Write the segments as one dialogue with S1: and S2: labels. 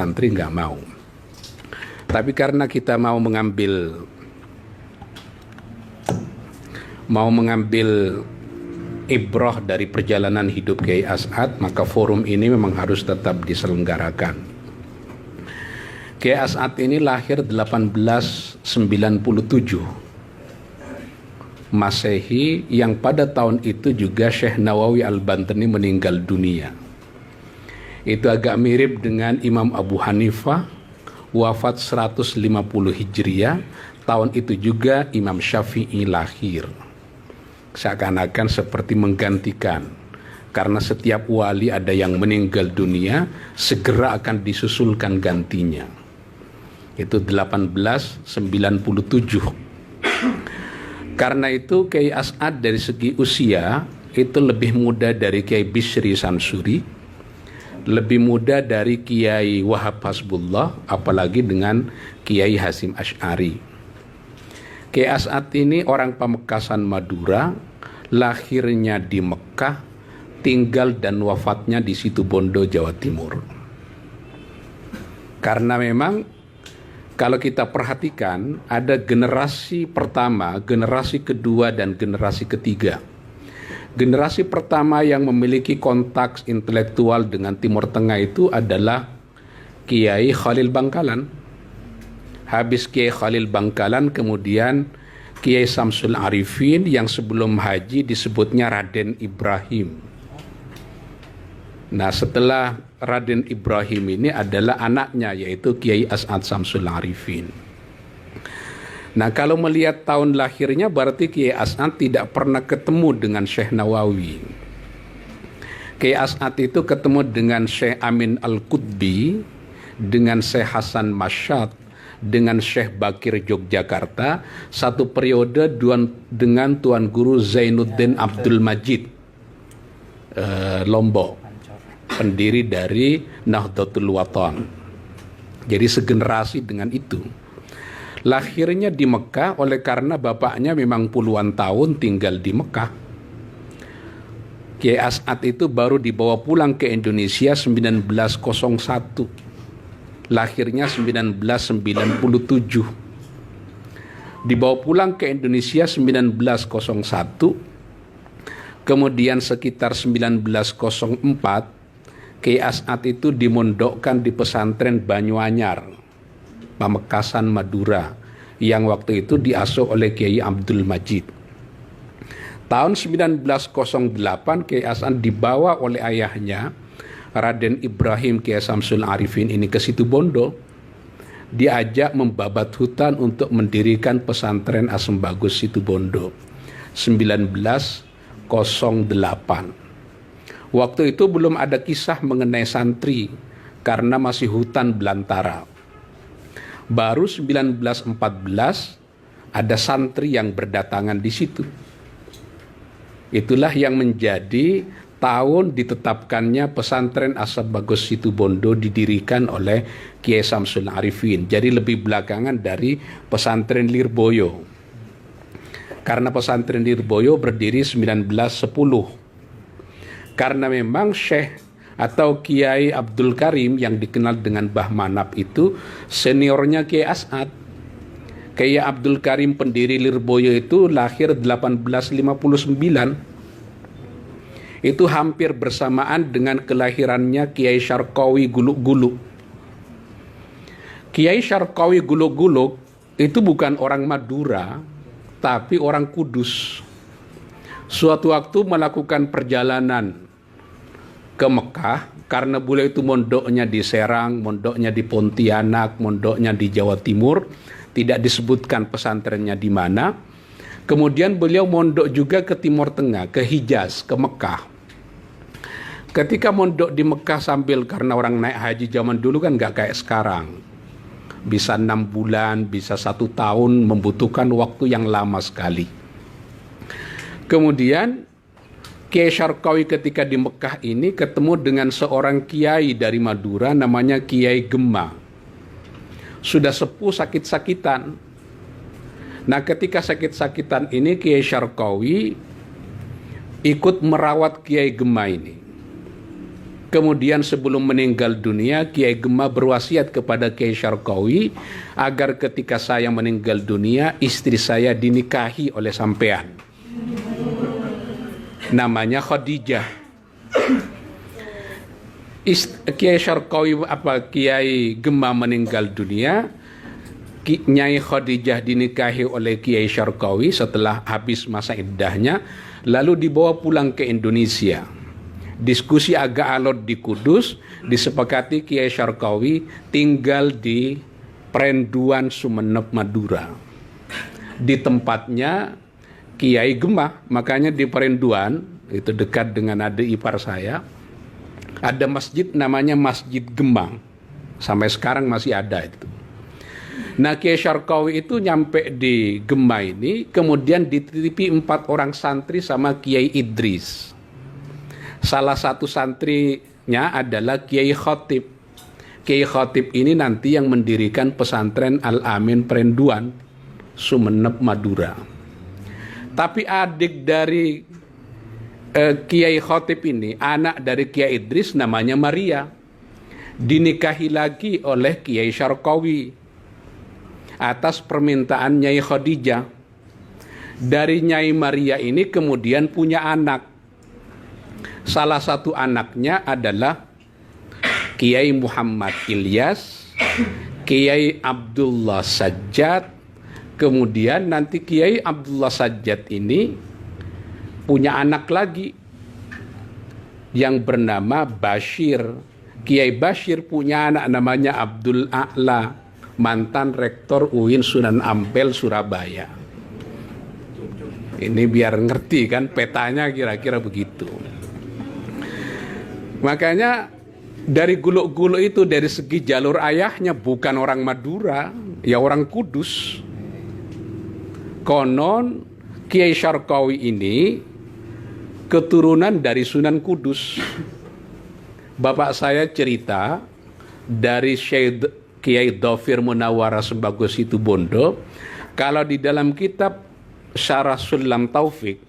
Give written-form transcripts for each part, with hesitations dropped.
S1: santri nggak mau. Tapi karena kita mau mengambil ibrah dari perjalanan hidup Kiai As'ad, maka forum ini memang harus tetap diselenggarakan. Kiai As'ad ini lahir 1897 Masehi, yang pada tahun itu juga Syekh Nawawi Al-Bantani meninggal dunia. Itu agak mirip dengan Imam Abu Hanifah, wafat 150 Hijriah. Tahun itu juga Imam Syafi'i lahir. Seakan-akan seperti menggantikan, karena setiap wali ada yang meninggal dunia, segera akan disusulkan gantinya. Itu 1897. Karena itu Kiai As'ad dari segi usia itu lebih muda dari Kiai Bishri Sansuri, lebih muda dari Kiai Wahab Hasbullah, apalagi dengan Kiai Hasim Asy'ari. Kiai As'ad ini orang Pamekasan Madura, lahirnya di Mekah, tinggal dan wafatnya di Situbondo, Jawa Timur. Karena memang kalau kita perhatikan, ada generasi pertama, generasi kedua, dan generasi ketiga. Generasi pertama yang memiliki kontak intelektual dengan Timur Tengah itu adalah Kiai Khalil Bangkalan. Habis Kiai Khalil Bangkalan, kemudian Kiai Samsul Arifin, yang sebelum haji disebutnya Raden Ibrahim. Nah, setelah Raden Ibrahim ini adalah anaknya, yaitu Kiai As'ad Samsul Arifin. Nah, kalau melihat tahun lahirnya, berarti Kiai As'ad tidak pernah ketemu dengan Syekh Nawawi. Kiai As'ad itu ketemu dengan Syekh Amin Al-Qutbi, dengan Syekh Hasan Masyad, dengan Syekh Bakir Yogyakarta, satu periode dengan Tuan Guru Zainuddin Abdul Majid Lombok, pendiri dari Nahdlatul Wathon. Jadi segenerasi dengan itu. Lahirnya di Mekah oleh karena bapaknya memang puluhan tahun tinggal di Mekah. Kiai As'ad itu baru dibawa pulang ke Indonesia 1901. Lahirnya 1997. Dibawa pulang ke Indonesia 1901. Kemudian sekitar 1904 Kiai As'ad itu dimondokkan di pesantren Banyuanyar, Pamekasan Madura, yang waktu itu diasuh oleh Kiai Abdul Majid. Tahun 1908 Kiai As'ad dibawa oleh ayahnya Raden Ibrahim Kiai Samsul Arifin ini ke Situbondo. Diajak membabat hutan untuk mendirikan pesantren Asem Bagus Situbondo 1908. Waktu itu belum ada kisah mengenai santri karena masih hutan belantara. Baru 1914 ada santri yang berdatangan di situ. Itulah yang menjadi tahun ditetapkannya pesantren Asem Bagus Situbondo didirikan oleh Kiai Samsul Arifin. Jadi lebih belakangan dari pesantren Lirboyo. Karena pesantren Lirboyo berdiri 1910. Karena memang Syekh atau Kiai Abdul Karim yang dikenal dengan Mbah Manap itu seniornya Kiai As'ad. Kiai Abdul Karim pendiri Lirboyo itu lahir 1859. Itu hampir bersamaan dengan kelahirannya Kiai Syarqawi Guluk-Guluk. Kiai Syarqawi Guluk-Guluk itu bukan orang Madura, tapi orang Kudus. Suatu waktu melakukan perjalanan ke Mekah, karena beliau itu mondoknya di Serang, mondoknya di Pontianak, mondoknya di Jawa Timur, tidak disebutkan pesantrennya di mana. Kemudian beliau mondok juga ke Timur Tengah, ke Hijaz, ke Mekah. Ketika mondok di Mekah sambil, karena orang naik haji zaman dulu kan nggak kayak sekarang, bisa 6 bulan, bisa 1 tahun, membutuhkan waktu yang lama sekali. Kemudian Kiai Syarqawi ketika di Mekah ini ketemu dengan seorang kiai dari Madura namanya Kiai Gemma. Sudah sepuh, sakit-sakitan. Nah, ketika sakit-sakitan ini Kiai Syarqawi ikut merawat Kiai Gemma ini. Kemudian sebelum meninggal dunia, Kiai Gemah berwasiat kepada Kiai Syarqawi agar ketika saya meninggal dunia, istri saya dinikahi oleh sampean. Namanya Khadijah. Kiai Syarqawi Kiai Gemah meninggal dunia, Nyai Khadijah dinikahi oleh Kiai Syarqawi setelah habis masa iddahnya, lalu dibawa pulang ke Indonesia. Diskusi agak alot di Kudus, disepakati Kiai Syarqawi tinggal di Perenduan Sumeneb, Madura. Di tempatnya Kiai Gemah, makanya di Perenduan, itu dekat dengan adik ipar saya, ada masjid namanya Masjid Gemah. Sampai sekarang masih ada itu. Nah, Kiai Syarqawi itu nyampe di Gemah ini, kemudian dititipi 4 orang santri sama Kiai Idris. Salah satu santrinya adalah Kiai Khotib. Kiai Khotib ini nanti yang mendirikan pesantren Al-Amin Perenduan, Sumeneb, Madura. Tapi adik dari Kiai Khotib ini, anak dari Kiai Idris, namanya Maria, dinikahi lagi oleh Kiai Syarqawi atas permintaan Nyai Khadijah. Dari Nyai Maria ini kemudian punya anak. Salah satu anaknya adalah Kiai Muhammad Ilyas, Kiai Abdullah Sajjad. Kemudian nanti Kiai Abdullah Sajjad ini punya anak lagi yang bernama Bashir. Kiai Bashir punya anak namanya Abdul A'la, mantan rektor UIN Sunan Ampel, Surabaya. Ini biar ngerti kan petanya, kira-kira begitu. Makanya dari Guluk-Guluk itu dari segi jalur ayahnya bukan orang Madura, ya orang Kudus. Konon Kiai Syarqawi ini keturunan dari Sunan Kudus. Bapak saya cerita dari Syekh Kiai Dhafir Munawwarah Sembagus Situbondo, kalau di dalam kitab Syarah Sulam Taufik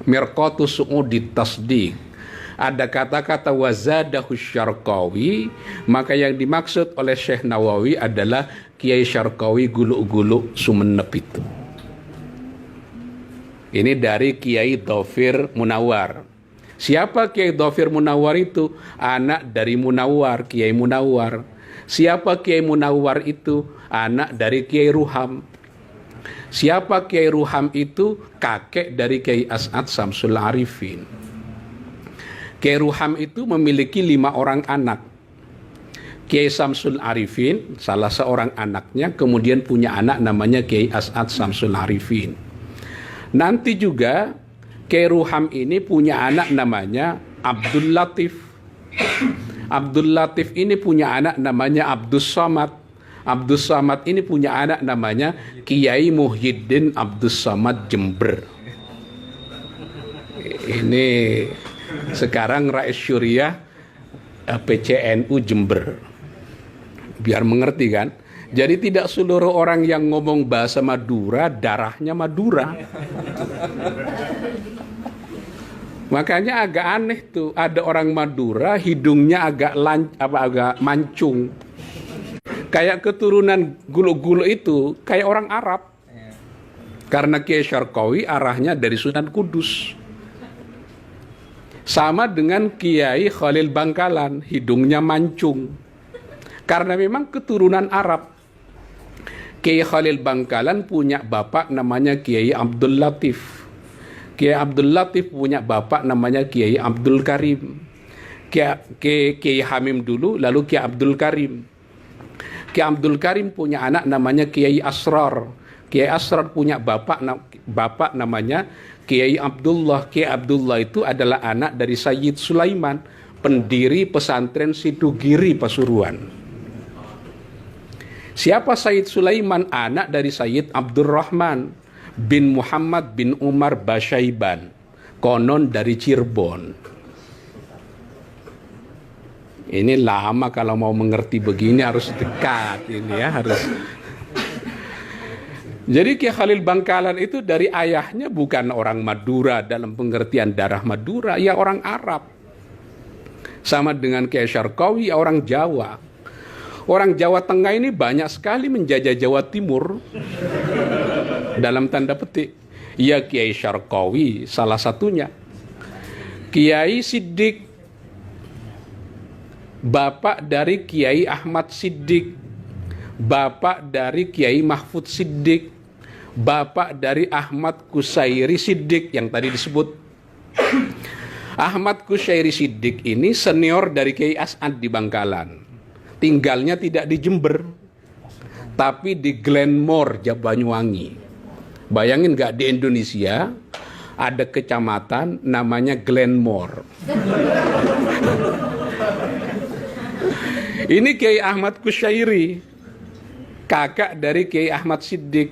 S1: Mirqatus Su'udi Tasdiq ada kata-kata wazadahu Syarqawi, maka yang dimaksud oleh Syekh Nawawi adalah Kiai Syarqawi Guluk-Guluk Sumeneb itu. Ini dari Kiai Dhafir Munawwar. Siapa Kiai Dhafir Munawwar itu? Anak dari Munawwar, Kiai Munawwar. Siapa Kiai Munawwar itu? Anak dari Kiai Ruham. Siapa Kiai Ruham itu? Kakek dari Kiai As'ad Samsul Arifin. Kiai Ruham itu memiliki 5 orang anak. Kiai Samsul Arifin, salah seorang anaknya, kemudian punya anak namanya Kiai As'ad Samsul Arifin. Nanti juga Kiai Ruham ini punya anak namanya Abdul Latif. Abdul Latif ini punya anak namanya Abdus Somad. Abdus Somad ini punya anak namanya Kiai Muhyiddin Abdus Somad Jember. Ini sekarang Rais Syuriah PCNU Jember. Biar mengerti kan? Jadi tidak seluruh orang yang ngomong bahasa Madura darahnya Madura. Makanya agak aneh tuh, ada orang Madura hidungnya agak mancung. Kayak keturunan Guluk-Guluk itu kayak orang Arab. Karena Kiai Syarqawi arahnya dari Sunan Kudus. Sama dengan Kiai Khalil Bangkalan, hidungnya mancung. Karena memang keturunan Arab. Kiai Khalil Bangkalan punya bapak namanya Kiai Abdul Latif. Kiai Abdul Latif punya bapak namanya Kiai Abdul Karim. Kiai Hamim dulu, lalu Kiai Abdul Karim. Kiai Abdul Karim punya anak namanya Kiai Asrar. Kiai Asrar punya bapak namanya Kiai Abdullah. Kiai Abdullah itu adalah anak dari Sayyid Sulaiman, pendiri pesantren Sidugiri Pasuruan. Siapa Sayyid Sulaiman? Anak dari Sayyid Abdurrahman bin Muhammad bin Umar Basyaiban, konon dari Cirebon. Ini lama kalau mau mengerti begini, harus dekat ini ya, harus. Jadi Kiai Khalil Bangkalan itu dari ayahnya bukan orang Madura dalam pengertian darah Madura, ya orang Arab. Sama dengan Kiai Syarqawi, orang Jawa. Orang Jawa Tengah ini banyak sekali menjajah Jawa Timur. Dalam tanda petik. Ya, Kiai Syarqawi salah satunya. Kiai Siddiq, bapak dari Kiai Ahmad Siddiq, bapak dari Kiai Mahfud Siddiq, bapak dari Ahmad Kusairi Siddiq yang tadi disebut. Ahmad Kusairi Siddiq ini senior dari Kiai As'ad di Bangkalan. Tinggalnya tidak di Jember, tapi di Glenmore, Banyuwangi. Bayangin nggak, di Indonesia ada kecamatan namanya Glenmore. Ini Kiai Ahmad Kusairi, kakak dari Kiai Ahmad Siddiq.